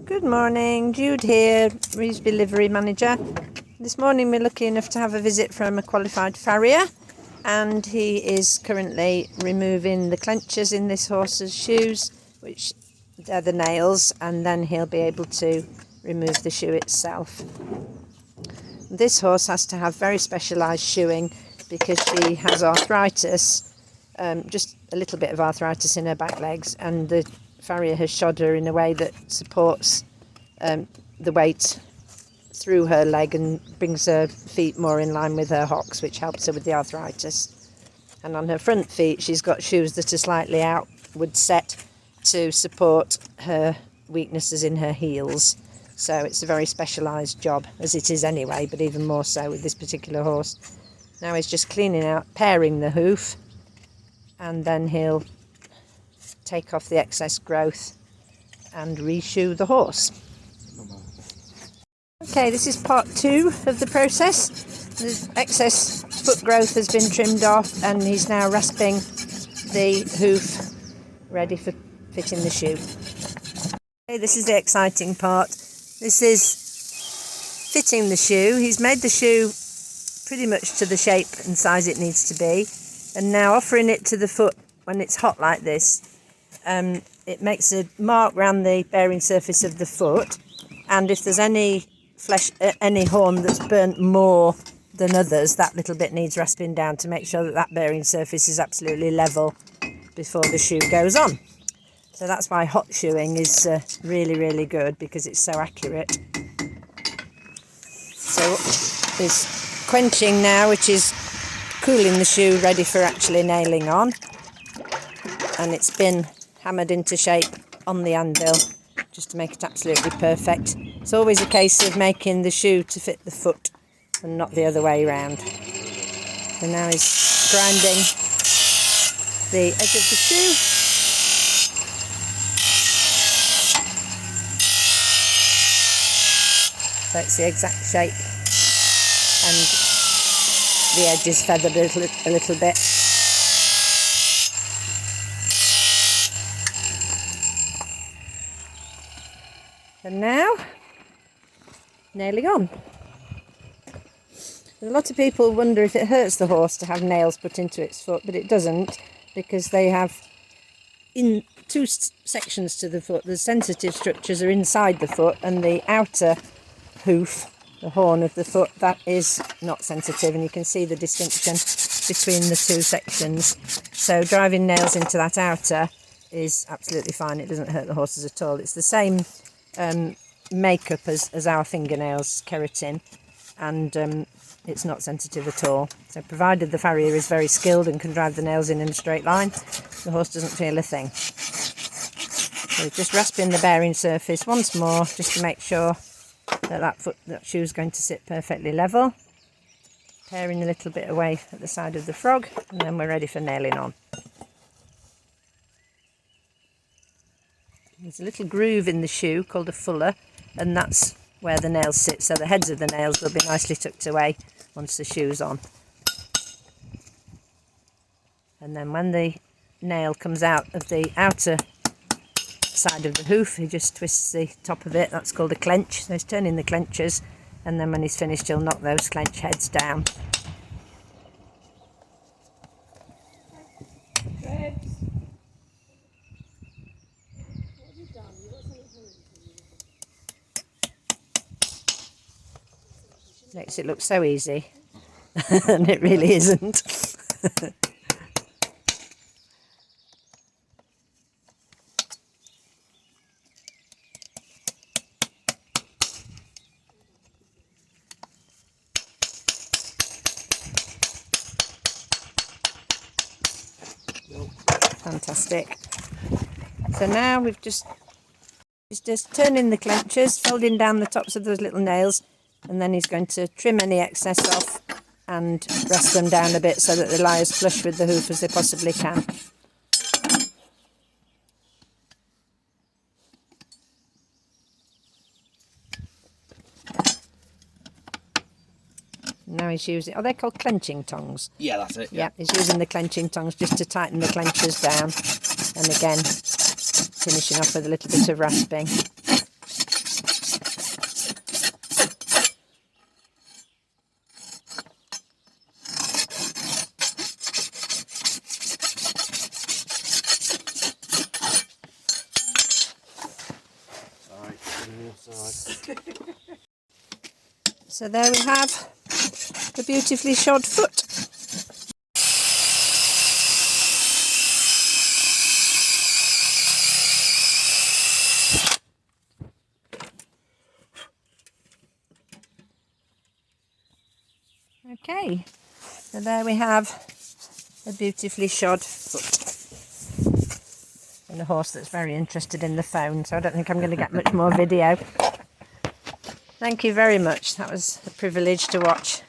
Good morning, Jude here, Revesby Livery Manager. This morning we're lucky enough to have a visit from a qualified farrier, and he is currently removing the clenchers in this horse's shoes, which are the nails, and then he'll be able to remove the shoe itself. This horse has to have very specialised shoeing because she has arthritis, just a little bit of arthritis in her back legs, and the farrier has shod her in a way that supports the weight through her leg and brings her feet more in line with her hocks, which helps her with the arthritis. And on her front feet she's got shoes that are slightly outward set to support her weaknesses in her heels. So it's a very specialised job, as it is anyway, but even more so with this particular horse. Now he's just cleaning out, paring the hoof, and then he'll take off the excess growth and reshoe the horse. Okay, this is part 2 of the process. The excess foot growth has been trimmed off and he's now rasping the hoof ready for fitting the shoe. Okay, this is the exciting part. This is fitting the shoe. He's made the shoe pretty much to the shape and size it needs to be, and now offering it to the foot when it's hot like this. It makes a mark around the bearing surface of the foot, and if there's any flesh, any horn that's burnt more than others, that little bit needs rasping down to make sure that that bearing surface is absolutely level before the shoe goes on. So that's why hot shoeing is really good, because it's so accurate. So there's quenching now, which is cooling the shoe ready for actually nailing on, and it's been hammered into shape on the anvil just to make it absolutely perfect. It's always a case of making the shoe to fit the foot and not the other way around. So now he's grinding the edge of the shoe. So it's the exact shape, and the edge is feathered a little bit. And now, nailing on. A lot of people wonder if it hurts the horse to have nails put into its foot, but it doesn't, because they have in two sections to the foot. The sensitive structures are inside the foot, and the outer hoof, the horn of the foot, that is not sensitive, and you can see the distinction between the two sections. So driving nails into that outer is absolutely fine. It doesn't hurt the horses at all. It's the same makeup as our fingernails, keratin, and it's not sensitive at all. So provided the farrier is very skilled and can drive the nails in a straight line, the horse doesn't feel a thing. So just rasping the bearing surface once more, just to make sure that that shoe is going to sit perfectly level. Paring a little bit away at the side of the frog, and then we're ready for nailing on. There's a little groove in the shoe called a fuller, and that's where the nails sit, so the heads of the nails will be nicely tucked away once the shoe's on. And then when the nail comes out of the outer side of the hoof, he just twists the top of it. That's called a clench. So he's turning the clenchers, and then when he's finished he'll knock those clench heads down. Makes it look so easy, and it really isn't. Fantastic. So now he's just turning the clenchers, folding down the tops of those little nails, and then he's going to trim any excess off and rest them down a bit so that they lie as flush with the hoof as they possibly can. Now he's using, they're called clenching tongs. Yeah, that's it. Yeah, he's using the clenching tongs just to tighten the clenchers down, and again finishing off with a little bit of rasping. So there we have the beautifully shod foot. Okay, so there we have a beautifully shod foot. And a horse that's very interested in the phone, so I don't think I'm going to get much more video. Thank you very much. That was a privilege to watch.